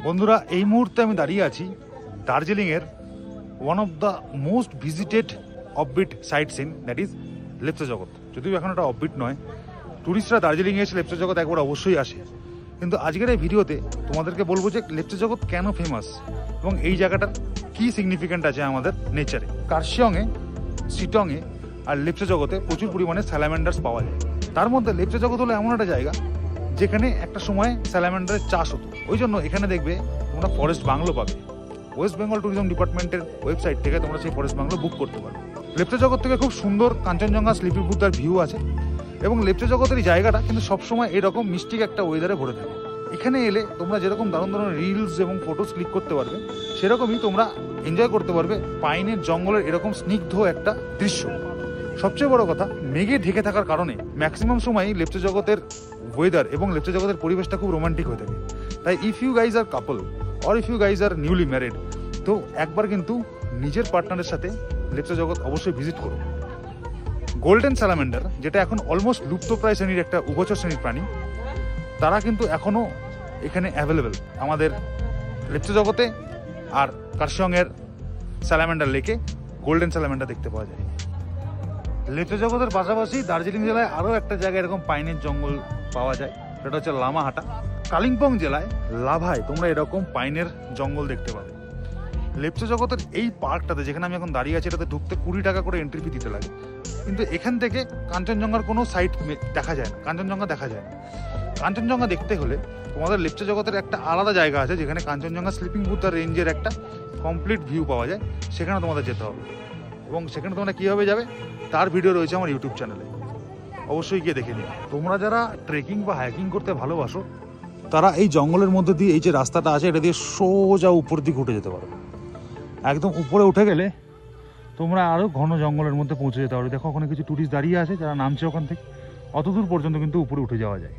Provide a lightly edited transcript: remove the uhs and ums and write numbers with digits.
বন্ধুরা, এই মুহূর্তে আমি দাঁড়িয়ে আছি দার্জিলিংয়ের one of the most visited offbeat site scene, that is Lepcha Jagat. যদিও এখন এটা অফবিট নয়, টুরিস্টরা দার্জিলিংয়ে এসে লেপচা জগৎ একবার অবশ্যই আসে। কিন্তু আজকের এই ভিডিওতে তোমাদেরকে বলবো যে লেপচা জগৎ কেন ফেমাস এবং এই জায়গাটার কী সিগনিফিক্যান্ট আছে আমাদের নেচারে। কার্শিয়ংয়ে, শিটংয়ে আর লেপচা জগতে প্রচুর পরিমাণে স্যালামেন্ডার্স পাওয়া যায়। তার মধ্যে লেপচা জগৎ হলো এমন একটা জায়গা যেখানে একটা সময় স্যালামেন্ডারের চাষ হতো। ওই জন্য এখানে দেখবে তোমরা ফরেস্ট বাংলো পাবে। ওয়েস্ট বেঙ্গল ট্যুরিজম ডিপার্টমেন্টের ওয়েবসাইট থেকে তোমরা সেই ফরেস্ট বাংলো বুক করতে পারো। লেপচা জগৎ থেকে খুব সুন্দর কাঞ্চনজঙ্ঘা স্লিপি বুদ্ধার ভিউ আছে এবং লেপচা জগতের এই জায়গাটা কিন্তু সবসময় এরকম মিষ্টি একটা ওয়েদারে ভরে থাকে। এখানে এলে তোমরা যেরকম দারুণ দারুণ রিলস এবং ফটোস ক্লিক করতে পারবে, সেরকমই তোমরা এনজয় করতে পারবে পাইনের জঙ্গলের এরকম স্নিগ্ধ একটা দৃশ্য। সবচেয়ে বড় কথা, মেঘে ঢেকে থাকার কারণে ম্যাক্সিমাম সময়ই লেপচা জগতের ওয়েদার এবং লেপচা জগতের পরিবেশটা খুব রোমান্টিক হয়ে থাকে। তাই if you guys are couple or if you guys are newly married, তো একবার কিন্তু নিজের পার্টনারের সাথে লেপচা জগৎ অবশ্যই ভিজিট করো। গোল্ডেন স্যালামেন্ডার, যেটা এখন অলমোস্ট লুপ্তপ্রায় শ্রেণীর একটা উভচর শ্রেণীর প্রাণী, তারা কিন্তু এখনও এখানে অ্যাভেলেবেল আমাদের লেপচা জগতে। আর কার্শিয়ংয়ের স্যালামেন্ডার লেকে গোল্ডেন স্যালামেন্ডার দেখতে পাওয়া যায়। লেপচা জগতের পাশাপাশি দার্জিলিং জেলায় আরও একটা জায়গায় এরকম পাইনের জঙ্গল পাওয়া যায়, সেটা হচ্ছে লামাহাটা। কালিম্পং জেলায় লাভায় তোমরা এরকম পাইনের জঙ্গল দেখতে পাবে। লেপচা জগতের এই পার্কটাতে যেখানে আমি এখন দাঁড়িয়ে আছি, এটাতে ঢুকতে 20 টাকা করে এন্ট্রি ফি দিতে লাগে। কিন্তু এখান থেকে কাঞ্চনজঙ্ঘার কোনো সাইট দেখা যায় না, কাঞ্চনজঙ্ঘা দেখা যায় না। কাঞ্চনজঙ্ঘা দেখতে হলে তোমাদের লেপচা জগতের একটা আলাদা জায়গা আছে যেখানে কাঞ্চনজঙ্ঘা স্লিপিং বুদ্ধার রেঞ্জের একটা কমপ্লিট ভিউ পাওয়া যায়, সেখানে তোমাদের যেতে হবে। এবং সেখানে তোমরা কীভাবে যাবে তার ভিডিও রয়েছে আমার ইউটিউব চ্যানেলে, অবশ্যই গিয়ে দেখে নিও। তোমরা যারা ট্রেকিং বা হাইকিং করতে ভালোবাসো, তারা এই জঙ্গলের মধ্যে দিয়ে এই যে রাস্তাটা আছে, এটা দিয়ে সোজা উপর দিকে উঠে যেতে পারো। একদম উপরে উঠে গেলে তোমরা আরও ঘন জঙ্গলের মধ্যে পৌঁছে যেতে পারো। দেখো ওখানে কিছু টুরিস্ট দাঁড়িয়ে আছে যারা নামছে ওখান থেকে, অত দূর পর্যন্ত কিন্তু উপরে উঠে যাওয়া যায়।